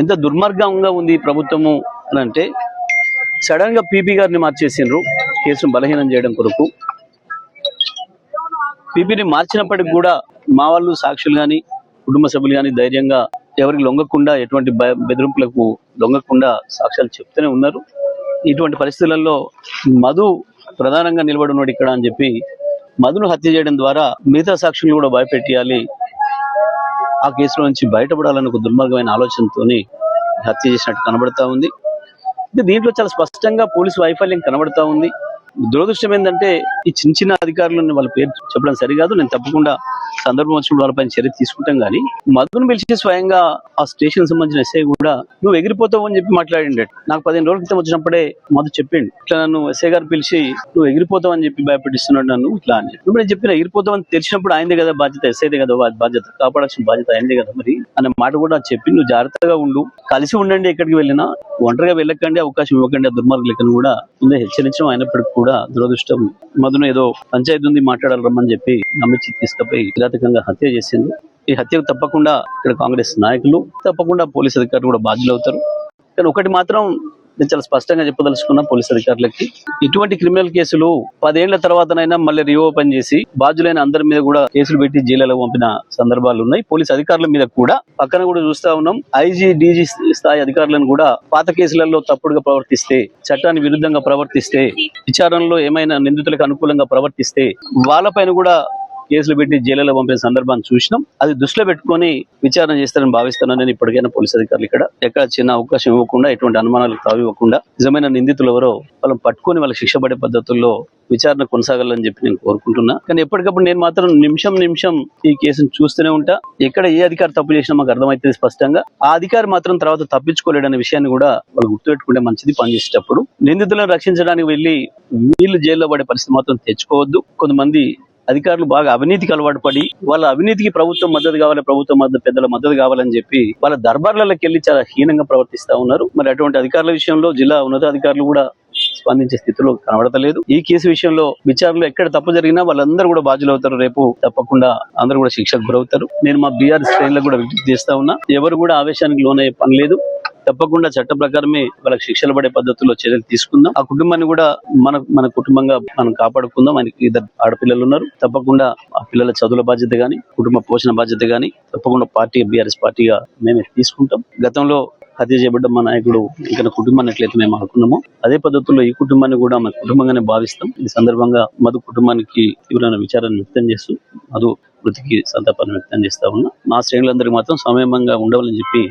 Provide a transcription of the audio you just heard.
ఎంత దుర్మార్గంగా ఉంది ఈ ప్రభుత్వము అని అంటే, సడన్ గా పీపీ గారిని మార్చేసిండ్రు కేసును బలహీనం చేయడం కొరకు. పీపీని మార్చినప్పటికి కూడా మా వాళ్ళు సాక్షులు గాని కుటుంబ సభ్యులు గాని ధైర్యంగా ఎవరికి లొంగకుండా, ఎటువంటి బెదిరింపులకు లొంగకుండా సాక్ష్యాలు చెప్తూనే ఉన్నారు. ఇటువంటి పరిస్థితులలో మధు ప్రధానంగా నిలబడి ఉన్నాడు ఇక్కడ అని చెప్పి మధును హత్య చేయడం ద్వారా మిగతా సాక్షులు కూడా భయపెట్టియాలి, ఆ కేసులో నుంచి బయటపడాలని ఒక దుర్మార్గమైన ఆలోచనతోని హత్య చేసినట్టు కనబడతా ఉంది. దీంట్లో చాలా స్పష్టంగా పోలీసు వైఫల్యం కనబడతా ఉంది. దురదృష్టం ఏంటంటే ఈ చిన్న చిన్న అధికారులను వాళ్ళ పేరు చెప్పడం సరికాదు. నేను తప్పకుండా సందర్భం వచ్చినప్పుడు వాళ్ళపైన చర్య తీసుకుంటాం. కానీ మధును పిలిచి స్వయంగా ఆ స్టేషన్ సంబంధించిన ఎస్ఐ కూడా నువ్వు ఎగిరిపోతావు అని చెప్పి మాట్లాడిండు. నాకు 15 రోజుల క్రితం వచ్చినప్పుడే మధు చెప్పిండు, ఇట్లా నన్ను ఎస్ఐ గారు పిలిచి నువ్వు ఎగిరిపోతావు అని చెప్పి భయపెట్టిస్తున్నాడు నన్ను ఇట్లా అని. ఇప్పుడు నేను చెప్పిన ఎగిరిపోతావు అని తెలిసినప్పుడు ఆయనదే కదా బాధ్యత, ఎస్ఐదే కదా బాధ్యత, కాపాడాల్సిన బాధ్యత ఆయనదే కదా మరి అనే మాట కూడా చెప్పి నువ్వు జాగ్రత్తగా ఉండు, కలిసి ఉండండి, ఎక్కడికి వెళ్ళినా ఒంటరిగా వెళ్ళకండి, అవకాశం ఇవ్వకండి ఆ దుర్మార్గులకని కూడా ముందే హెచ్చరించడం. అయినప్పటికీ కూడా దురదృష్టం మధును ఏదో పంచాయతీ ఉంది మాట్లాడాలి రమ్మని చెప్పి నమ్మించి తీసుకుపోయి కిరాతకంగా హత్య చేసింది. ఈ హత్యకు తప్పకుండా ఇక్కడ కాంగ్రెస్ నాయకులు, తప్పకుండా పోలీసు అధికారులు కూడా బాధ్యులు అవుతారు. కానీ ఒకటి మాత్రం నేను చాలా స్పష్టంగా చెప్పదలుచుకున్నా పోలీసు అధికారులకి, ఇటువంటి క్రిమినల్ కేసులు 10 ఏళ్ల తర్వాతనైనా మళ్ళీ రీఓపెన్ చేసి బాధ్యులైన అందరి మీద కూడా కేసులు పెట్టి జైలులో పంపిన సందర్భాలు ఉన్నాయి. పోలీసు అధికారుల మీద కూడా పక్కన కూడా చూస్తా ఉన్నాం. ఐజీ డీజీ స్థాయి అధికారులను కూడా పాత కేసులలో తప్పుడుగా ప్రవర్తిస్తే, చట్టానికి విరుద్ధంగా ప్రవర్తిస్తే, విచారణలో ఏమైనా నిందితులకు అనుకూలంగా ప్రవర్తిస్తే వాళ్ళపైన కూడా కేసులు పెట్టి జైలులో పంపిన సందర్భాన్ని చూసినాం. అది దృష్టిలో పెట్టుకుని విచారణ చేస్తారని భావిస్తున్నాను నేను. ఇప్పటికైనా పోలీసు అధికారులు ఎక్కడ చిన్న అవకాశం ఇవ్వకుండా, ఎటువంటి అనుమానాలకు తావివ్వకుండా నిజమైన నిందితులు ఎవరో వాళ్ళని పట్టుకొని వాళ్ళకి శిక్ష పడే పద్ధతుల్లో విచారణ కొనసాగాలని చెప్పి నేను కోరుకుంటున్నా. కానీ ఎప్పటికప్పుడు నేను మాత్రం నిమిషం ఈ కేసును చూస్తూనే ఉంటా. ఎక్కడ ఏ అధికారి తప్పు చేసినా మాకు అర్థమవుతుంది స్పష్టంగా. ఆ అధికారి మాత్రం తర్వాత తప్పించుకోలేడనే విషయాన్ని కూడా వాళ్ళు గుర్తుపెట్టుకుంటే మంచిది. పనిచేసేటప్పుడు నిందితులను రక్షించడానికి వెళ్ళి వీళ్ళు జైల్లో పడే పరిస్థితి మాత్రం తెచ్చుకోవద్దు. కొంతమంది అధికారులు బాగా అవినీతికి అలవాటు పడి వాళ్ళ అవినీతికి ప్రభుత్వం మద్దతు కావాలి, పెద్దల మద్దతు కావాలని చెప్పి వాళ్ళ దర్బార్లకి వెళ్ళి చాలా హీనంగా ప్రవర్తిస్తా ఉన్నారు. మరి అటువంటి అధికారుల విషయంలో జిల్లా ఉన్నతాధికారులు కూడా స్పందించే స్థితిలో కనబడతలేదు. ఈ కేసు విషయంలో విచారణలో ఎక్కడ తప్పు జరిగినా వాళ్ళందరూ కూడా బాధ్యులు అవుతారు. రేపు తప్పకుండా అందరూ కూడా శిక్షకు గురవుతారు. నేను మా బీఆర్ఎస్ శ్రేణులకు కూడా విజ్ఞప్తి చేస్తా ఉన్నా, ఎవరు కూడా ఆవేశానికి లోనయ్యే పని లేదు. తప్పకుండా చట్ట ప్రకారమే వాళ్ళకి శిక్షలు పడే పద్ధతుల్లో చర్యలు తీసుకుందాం. ఆ కుటుంబాన్ని కూడా మన కుటుంబంగా మనం కాపాడుకుందాం. ఆయనకి 2 ఆడపిల్లలు ఉన్నారు. తప్పకుండా ఆ పిల్లల చదువుల బాధ్యత గాని, కుటుంబ పోషణ బాధ్యత గాని తప్పకుండా బీఆర్ఎస్ పార్టీగా మేమే తీసుకుంటాం. గతంలో హత్య చేయబడ్డ మా నాయకుడు ఇంకా కుటుంబాన్ని ఎట్లయితే మేము అనుకున్నామో అదే పద్ధతుల్లో ఈ కుటుంబాన్ని కూడా మన కుటుంబంగానే భావిస్తాం. ఈ సందర్భంగా మధు కుటుంబానికి తీవ్రమైన విచారాన్ని వ్యక్తం చేస్తూ మధు మృతికి సంతాపాన్ని వ్యక్తం చేస్తా ఉన్నా. మా శ్రేణులందరికీ మాత్రం సమయంగా ఉండవాలని చెప్పి